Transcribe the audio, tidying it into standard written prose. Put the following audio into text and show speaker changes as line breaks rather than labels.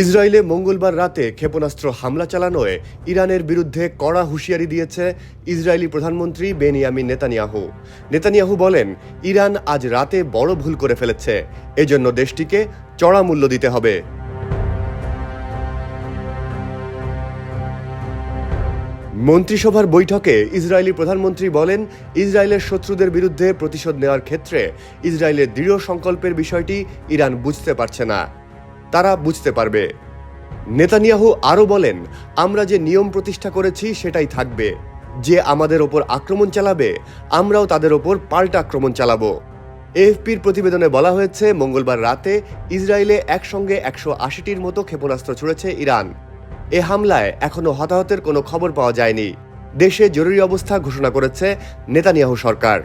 ইসরায়েলে মঙ্গলবার রাতে ক্ষেপণাস্ত্র হামলা চালানোয় ইরানের বিরুদ্ধে কড়া হুঁশিয়ারি দিয়েছে ইসরায়েলি প্রধানমন্ত্রী বেনিয়ামিন নেতানিয়াহু। নেতানিয়াহু বলেন, ইরান আজ রাতে বড় ভুল করে ফেলেছে, এজন্য দেশটিকে চড়া মূল্য দিতে হবে। মন্ত্রিসভার বৈঠকে ইসরায়েলি প্রধানমন্ত্রী বলেন, ইসরায়েলের শত্রুদের বিরুদ্ধে প্রতিশোধ নেওয়ার ক্ষেত্রে ইসরায়েলের দৃঢ় সংকল্পের বিষয়টি ইরান বুঝতে পারছে না, তারা বুঝতে পারবে। নেতানিয়াহু আরও বলেন, আমরা যে নিয়ম প্রতিষ্ঠা করেছি সেটাই থাকবে। যে আমাদের ওপর আক্রমণ চালাবে, আমরাও তাদের ওপর পাল্টা আক্রমণ চালাবো। এএফপির প্রতিবেদনে বলা হয়েছে, মঙ্গলবার রাতে ইসরায়েলে একসঙ্গে 180টির মতো ক্ষেপণাস্ত্র ছুড়েছে ইরান। এ হামলায় এখনও হতাহতের কোনো খবর পাওয়া যায়নি। দেশে জরুরি অবস্থা ঘোষণা করেছে নেতানিয়াহু সরকার।